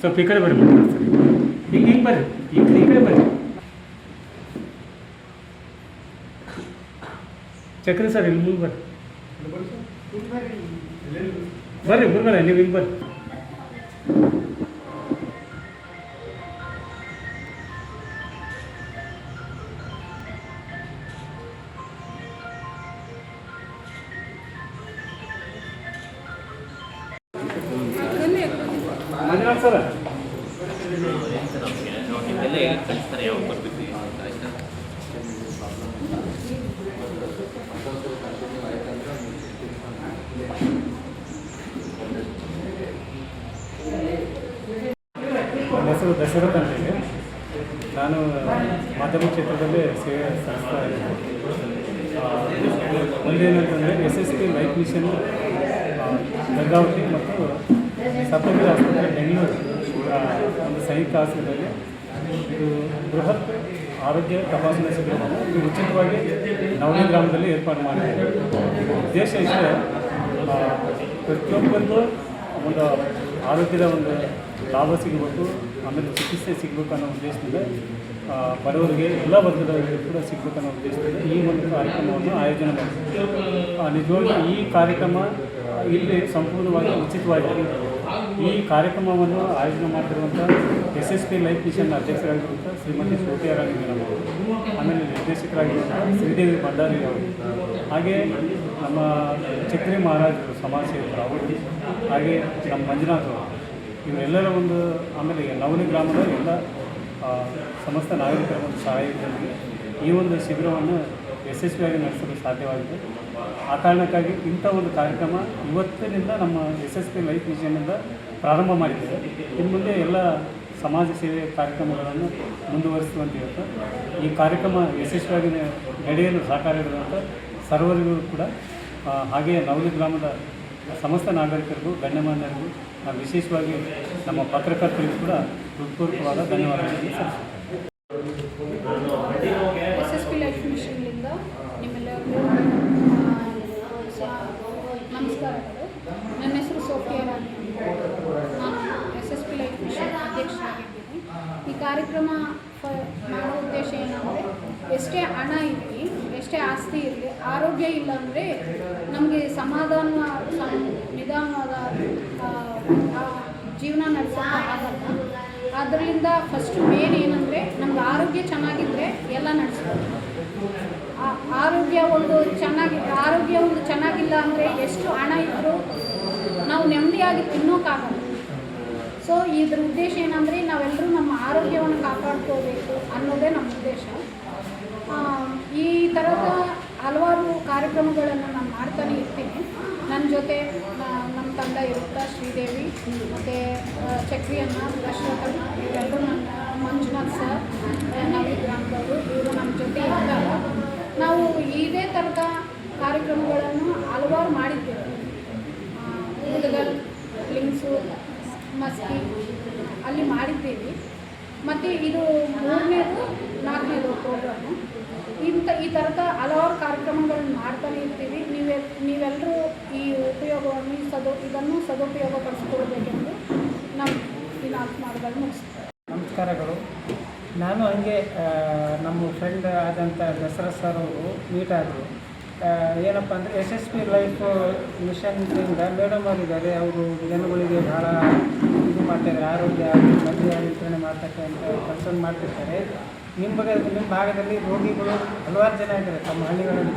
ಸ್ವಲ್ಪ ಈ ಕಡೆ ಬರ್ರಿ ಸರ್. ಹಿಂಗೆ ಬರ್ರಿ, ಈ ಕಡೆ ಬರ್ರಿ. ಚಕ್ರಿ ಸರ್ ಇಲ್ಲಿ ಮುಂದೆ ಬರ್ರಿ. ಬರ್ರಿ ಗುರುಗಳೇ, ನೀವು ಇಲ್ಲಿ ಬರ್ರಿ. ಮಂಜುನಾಥ್ ಸರ್ ಕಳಿಸ್ತಾರೆ, ಯಾವಾಗ ಬರಬೇಕು ನನ್ನ ಹೆಸರು ದಶರಥ್ ಅಂತ ಹೇಳಿ, ನಾನು ಮಾಧ್ಯಮ ಕ್ಷೇತ್ರದಲ್ಲಿ ಸೇವೆ ಸಲ್ಲಿಸ್ತಾ ಇದ್ದೀನಿ. ಒಂದೇನಂತಂದರೆ SSP ಲೈಫ್ ಮಿಷನ್ ಗಂಗಾವತಿ ಮತ್ತು ಸಪ್ತಗಿರಿ ಆಸ್ಪತ್ರೆ ಬೆಂಗಳೂರು ಒಂದು ಸಂಯುಕ್ತ ಆಸ್ಪತ್ರೆಯಲ್ಲಿ ಇದು ಬೃಹತ್ ಆರೋಗ್ಯ ತಪಾಸಣಾ ಶಿಬಿರವನ್ನು ಇದು ಉಚಿತವಾಗಿ ನವಲಿ ಗ್ರಾಮದಲ್ಲಿ ಏರ್ಪಾಡು ಮಾಡಿದ್ದಾರೆ. ಉದ್ದೇಶ ಇಷ್ಟೇ, ಪ್ರತಿಯೊಬ್ಬರಿಗೂ ಒಂದು ಆರೋಗ್ಯದ ಒಂದು ಲಾಭ ಸಿಗಬೇಕು, ಆಮೇಲೆ ಚಿಕಿತ್ಸೆ ಸಿಗಬೇಕು ಅನ್ನೋ ಉದ್ದೇಶದಿಂದ ಬಡವರಿಗೆ ಎಲ್ಲ ವರ್ಗದವರಿಗೆ ಕೂಡ ಸಿಗಬೇಕು ಅನ್ನೋ ಉದ್ದೇಶದಿಂದ ಈ ಒಂದು ಕಾರ್ಯಕ್ರಮವನ್ನು ಆಯೋಜನೆ ಮಾಡಿದ್ದಾರೆ. ನಿಜವಾಗ್ಲೂ ಈ ಕಾರ್ಯಕ್ರಮ ಇಲ್ಲಿ ಸಂಪೂರ್ಣವಾಗಿ ಉಚಿತವಾಗಿದೆ. ಈ ಕಾರ್ಯಕ್ರಮವನ್ನು ಆಯೋಜನೆ ಮಾಡಿರುವಂಥ SSP ಲೈಫ್ ಮಿಷನ್ ಅಧ್ಯಕ್ಷರಾಗಿರುವಂಥ ಶ್ರೀಮತಿ ಸೋಫಿಯಾರಾಣಿ ಮೇಡಮ್ ಅವರು, ಆಮೇಲೆ ನಿರ್ದೇಶಕರಾಗಿರುವಂಥ ಶ್ರೀದೇವಿ ಭಂಡಾರಿ ಅವರು, ಹಾಗೆ ನಮ್ಮ ಚಕ್ರಿ ಮಹಾರಾಜರು ಸಮಾಜ ಸೇವಕರು ಅವರು, ಹಾಗೆ ನಮ್ಮ ಮಂಜುನಾಥ್ ಅವರು, ಇವರೆಲ್ಲರ ಒಂದು, ಆಮೇಲೆ ನವಲಿ ಗ್ರಾಮದ ಎಲ್ಲ ಸಮಸ್ತ ನಾಗರಿಕರ ಒಂದು ಸಹಾಯದೊಂದಿಗೆ ಈ ಒಂದು ಶಿಬಿರವನ್ನು ಯಶಸ್ವಿಯಾಗಿ ನಡೆಸಲು ಸಾಧ್ಯವಾಗಿದೆ. ಆ ಕಾರಣಕ್ಕಾಗಿ ಇಂಥ ಒಂದು ಕಾರ್ಯಕ್ರಮ ಇವತ್ತಿನಿಂದ ನಮ್ಮ SSP ಲೈಫ್ ಮಿಷನ್ನಿಂದ ಪ್ರಾರಂಭ ಮಾಡಿದ್ದೇವೆ. ಇನ್ನು ಮುಂದೆ ಎಲ್ಲ ಸಮಾಜ ಸೇವೆ ಕಾರ್ಯಕ್ರಮಗಳನ್ನು ಮುಂದುವರಿಸುವಂತಿರುತ್ತೆ. ಈ ಕಾರ್ಯಕ್ರಮ ಯಶಸ್ವಿಯಾಗಿ ನಡೆಯಲು ಸಹಕಾರ ನೀಡುವಂಥ ಸರ್ವರಿಗೂ ಕೂಡ, ಹಾಗೆಯೇ ನವಲಿ ಗ್ರಾಮದ ಸಮಸ್ತ ನಾಗರಿಕರಿಗೂ ಗಣ್ಯಮಾನ್ಯರಿಗೂ ವಿಶೇಷವಾಗಿ ನಮ್ಮ ಪತ್ರಕರ್ತರಿಗೂ ಕೂಡ ಹೃತ್ಪೂರ್ವಕವಾದ ಧನ್ಯವಾದಗಳನ್ನು ಸಲ್ಲಿಸುತ್ತೇವೆ. SSP ಲೈಫ್ ಮಿಷನ್ನಿಂದ ನಿಮ್ಮೆಲ್ಲರಿಗೂ ನಮಸ್ಕಾರಗಳು. ನನ್ನ ಹೆಸರು ಸೋಫಿಯಾರಾಣಿ. ನಾನು SSP ಲೈಫ್ ಮಿಷನ್ ಅಧ್ಯಕ್ಷರಾಗಿದ್ದೀನಿ. ಈ ಕಾರ್ಯಕ್ರಮ ಮಾಡೋ ಉದ್ದೇಶ ಏನಂದರೆ, ಎಷ್ಟೇ ಹಣ ಇರಲಿ, ಎಷ್ಟೇ ಆಸ್ತಿ ಇರಲಿ, ಆರೋಗ್ಯ ಇಲ್ಲ ಅಂದರೆ ನಮಗೆ ನಿಧಾನವಾದ ಜೀವನ ನಡೆಸೋಕ್ಕೆ ಆಗಲ್ಲ. ಅದರಿಂದ ಫಸ್ಟ್ ಮೇನ್ ಏನಂದರೆ, ನಮ್ಗೆ ಆರೋಗ್ಯ ಚೆನ್ನಾಗಿದ್ದರೆ ಎಲ್ಲ ನಡೆಸ್ಬೋದು. ಆರೋಗ್ಯ ಒಂದು ಚೆನ್ನಾಗಿಲ್ಲ ಅಂದರೆ ಎಷ್ಟು ಹಣ ಇದ್ದರೂ ನಾವು ನೆಮ್ಮದಿಯಾಗಿ ತಿನ್ನೋಕ್ಕಾಗಲ್ಲ. ಸೊ ಇದ್ರ ಉದ್ದೇಶ ಏನಂದರೆ, ನಾವೆಲ್ಲರೂ ನಮ್ಮ ಆರೋಗ್ಯವನ್ನು ಕಾಪಾಡ್ಕೋಬೇಕು ಅನ್ನೋದೇ ನಮ್ಮ ಉದ್ದೇಶ. ಈ ಥರದ ಹಲವಾರು ಕಾರ್ಯಕ್ರಮಗಳನ್ನು ನಾನು ಮಾಡ್ತಾನೆ ಇರ್ತೀನಿ. ನನ್ನ ಜೊತೆ ನಮ್ಮ ತಂಡ ಇರುತ್ತಾ ಶ್ರೀದೇವಿ ಮತ್ತು ಚಕ್ರಿಯನ್ನ, ದಶರಥನ್ನ, ಇವರೆಲ್ಲರೂ ನನ್ನ ಮಂಜುನಾಥ್ ಸರ್, ನವಲಿ ಗ್ರಾಮದವರು, ಇವರು ನಮ್ಮ ಜೊತೆ ಇದ್ದಾಗ ನಾವು ಇದೇ ಥರದ ಕಾರ್ಯಕ್ರಮಗಳನ್ನು ಹಲವಾರು ಮಾಡಿದ್ದೇವೆ. ಹುಡುಗಲ್, ಲಿಂಗ್ಸು, ಮಸ್ಕಿ ಅಲ್ಲಿ ಮಾಡಿದ್ದೀವಿ. ಮತ್ತು ಇದು 3ನೇದು 4ನೇದು ಪ್ರೋಗ್ರಾಮು. ಈ ಥರದ ಹಲವಾರು ಕಾರ್ಯಕ್ರಮಗಳನ್ನು ಮಾಡ್ತಾನೆ ಇರ್ತೀವಿ. ನೀವೆಲ್ಲರೂ ಈ ಉಪಯೋಗವನ್ನು ಇದನ್ನು ಸದುಪಯೋಗಪಡಿಸ್ಕೊಳ್ಬೇಕೆಂದು ನಾವು ಈ 4 ಮಾತುಗಳನ್ನು ಮುಗಿಸ್ತೀವಿ. ನಮಸ್ಕಾರಗಳು. ನಾನು ಹಂಗೆ ನಮ್ಮ ಫ್ರೆಂಡ್ ಆದಂಥ ದಸರಾ ಸರ್ ಅವರು ಮೀಟ್ ಆದರು. ಏನಪ್ಪ ಅಂದರೆ SSP ಲೈಫ್ ಮಿಷನ್ನಿಂದ ಮೇಡಮ್ ಅವರಿದ್ದಾರೆ. ಅವರು ಜನಗಳಿಗೆ ಭಾಳ ಇದು ಮಾಡ್ತಾರೆ, ಆರೋಗ್ಯ ಮಧ್ಯ ವಿತರಣೆ ಮಾಡ್ತಕ್ಕಂಥ ಕೆಲಸ ಮಾಡ್ತಿರ್ತಾರೆ. ನಿಮ್ಮ ಭಾಗದಲ್ಲಿ ರೋಗಿಗಳು ಹಲವಾರು ಜನ ಇದ್ದಾರೆ ತಮ್ಮ ಹಳ್ಳಿಗಳಲ್ಲಿ.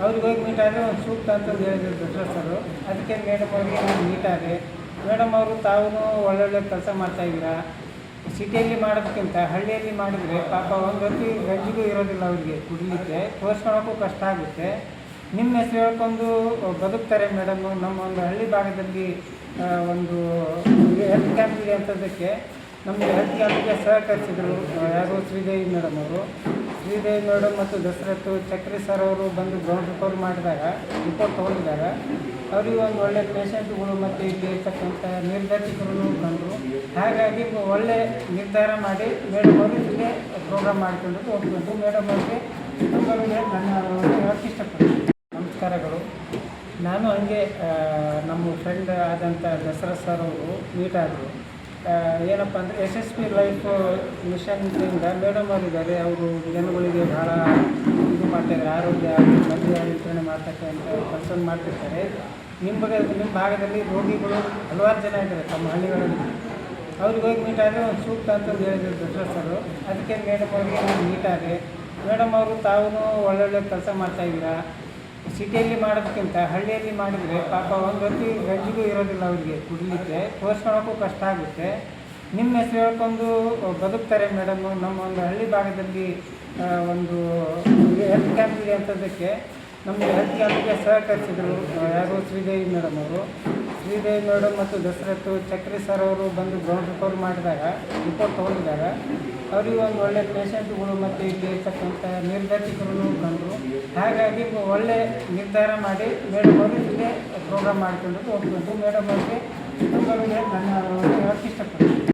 ಅವ್ರಿಗೆ ಹೋಗಿ ಮೀಟ್ ಆದರೆ ಒಂದು ಸೂಕ್ತ ಅಂತಂದು ಹೇಳಿದ್ರು ದಸರಾ ಸರು. ಅದಕ್ಕೆ ಮೇಡಮ್ ಅವರಿಗೆ ನಾನು ಮೀಟ್ ಆದೆ. ಮೇಡಮ್ ಅವರು ತಾವು ಒಳ್ಳೊಳ್ಳೆ ಕೆಲಸ ಮಾಡ್ತಾಯಿದ್ದೀರಾ. ಸಿಟಿಯಲ್ಲಿ ಮಾಡೋದಕ್ಕಿಂತ ಹಳ್ಳಿಯಲ್ಲಿ ಮಾಡಿದರೆ ಪಾಪ ಒಂದು ಹೊತ್ತು ಗಂಜಿಗೂ ಇರೋದಿಲ್ಲ ಅವರಿಗೆ, ಕುಡಿಲಿಕ್ಕೆ ತೋರಿಸ್ಕೊಳ್ಳೋಕ್ಕೂ ಕಷ್ಟ ಆಗುತ್ತೆ. ನಿಮ್ಮ ಹೆಸರು ಹೇಳ್ಕೊಂಡು ಬದುಕ್ತಾರೆ ಮೇಡಮು. ನಮ್ಮ ಒಂದು ಹಳ್ಳಿ ಭಾಗದಲ್ಲಿ ಒಂದು ಹೆಲ್ತ್ ಕ್ಯಾಂಪ್ ಇದೆ ಅಂತದಕ್ಕೆ ನಮಗೆ ಹೆಲ್ತ್ ಕ್ಯಾಂಪಿಗೆ ಸಹಕರಿಸಿದರು ಯಾರು ಶ್ರೀದೇವಿ ಮೇಡಮ್ ಅವರು. ಶ್ರೀದೇವಿ ಮೇಡಮ್ ಮತ್ತು ದಸರಥ್ ಚಕ್ರಿ ಸರ್ ಅವರು ಬಂದು ಗ್ರೌಂಡ್ ರಿಪೋರ್ಟ್ ಮಾಡಿದಾಗ, ರಿಪೋರ್ಟ್ ತೊಗೊಂಡಿದ್ದಾಗ ಅವರಿಗೆ ಒಂದು ಒಳ್ಳೆ ಪೇಷಂಟ್ಗಳು ಮತ್ತು ಇಲ್ಲಿ ಇರ್ತಕ್ಕಂಥ ನಿರ್ದೇಶಕರು ಬಂದರು. ಹಾಗಾಗಿ ಒಳ್ಳೆ ನಿರ್ಧಾರ ಮಾಡಿ ಮೇಡಮ್ ಅವರು ಇಲ್ಲೇ ಪ್ರೋಗ್ರಾಮ್ ಮಾಡಿಕೊಂಡು ಹೋಗ್ಬೋದು. ಮೇಡಮ್ ಅವರಿಗೆ ನಮ್ಮವರಿಗೆ ಧನ್ಯವಾದಗಳನ್ನು ಹೇಳೋಕ್ಕೆ ಇಷ್ಟಪಡ್ತೀನಿ. ನಮಸ್ಕಾರಗಳು. ನಾನು ಹಂಗೆ ನಮ್ಮ ಫ್ರೆಂಡ್ ಆದಂಥ ದಸರಾ ಸರ್ ಅವರು ಮೀಟ್ ಆದರು. ಏನಪ್ಪ ಅಂದರೆ SSP ಲೈಫ್ ಮಿಷನ್ನಿಂದ ಮೇಡಮ್ ಅವರಿದ್ದಾರೆ. ಅವರು ಜನಗಳಿಗೆ ಭಾಳ ಇದು ಮಾಡ್ತಾರೆ, ಆರೋಗ್ಯ ಮದುವೆ ವಿತರಣೆ ಮಾಡ್ತಕ್ಕಂಥ ಕೆಲಸ ಮಾಡ್ತಿರ್ತಾರೆ. ನಿಮ್ಮ ಭಾಗದಲ್ಲಿ ರೋಗಿಗಳು ಹಲವಾರು ಜನ ಇದ್ದಾರೆ ತಮ್ಮ ಹಳ್ಳಿಗಳಲ್ಲಿ. ಅವ್ರಿಗೆ ಹೋಗಿ ಮೀಟ್ ಆದರೆ ಒಂದು ಸೂಕ್ತ ಅಂತಂದು ಹೇಳಿದ್ರು ದಸರಸರು. ಅದಕ್ಕೆ ಮೇಡಮ್ ಅವರಿಗೆ ನಾನು ಮೀಟ್ ಆದೆ. ಮೇಡಮ್ ಅವರು ತಾವು ಒಳ್ಳೊಳ್ಳೆ ಕೆಲಸ ಮಾಡ್ತಾಯಿದ್ದೀರಾ. ಸಿಟಿಯಲ್ಲಿ ಮಾಡೋದಕ್ಕಿಂತ ಹಳ್ಳಿಯಲ್ಲಿ ಮಾಡಿದರೆ ಪಾಪ ಒಂದು ಹೊತ್ತಿ ಗಂಜಿಗೂ ಇರೋದಿಲ್ಲ ಅವರಿಗೆ, ಕುಡಿಲಿಕ್ಕೆ ತೋರಿಸ್ಕೊಳ್ಳೋಕ್ಕೂ ಕಷ್ಟ ಆಗುತ್ತೆ. ನಿಮ್ಮ ಹೆಸರು ಹೇಳ್ಕೊಂಡು ಬದುಕ್ತಾರೆ ಮೇಡಮು. ನಮ್ಮ ಒಂದು ಹಳ್ಳಿ ಭಾಗದಲ್ಲಿ ಒಂದು ಹೆಲ್ತ್ ಕ್ಯಾಂಪ್ ಇದೆ ಅಂತದಕ್ಕೆ ನಮಗೆ ಹೆಲ್ತ್ ಕ್ಯಾಂಪಿಗೆ ಸಹಕರಿಸಿದರು ಯಾರು ಶ್ರೀದೇವಿ ಮೇಡಮ್ ಅವರು. ಶ್ರೀದೇವಿ ಮೇಡಮ್ ಮತ್ತು ದಸರತ್ತು ಚಕ್ರಿ ಸರ್ ಅವರು ಬಂದು ಗ್ರೌಂಡ್ ರಿಪೋರ್ಟ್ ಮಾಡಿದಾಗ ರಿಪೋರ್ಟ್ ತೊಗೊಂಡಿದ್ದಾಗ ಅವರಿಗೆ ಒಂದು ಒಳ್ಳೆ ಪೇಷಂಟ್ಗಳು ಮತ್ತು ಇಲ್ಲಿ ಇರ್ತಕ್ಕಂಥ ನಿರ್ಗತಿಕರು ಕಂಡರು. ಹಾಗಾಗಿ ಒಳ್ಳೆ ನಿರ್ಧಾರ ಮಾಡಿ ಮೇಡಮ್ ಅವರು ಇಲ್ಲೇ ಪ್ರೋಗ್ರಾಮ್ ಮಾಡಿಕೊಂಡು ಹೋಗ್ಬೋದು. ಮೇಡಮ್ ಅವರಿಗೆ ಧನ್ಯವಾದಗಳು ಹೇಳಕ್ಕೆ ಇಷ್ಟಪಡ್ತೀನಿ.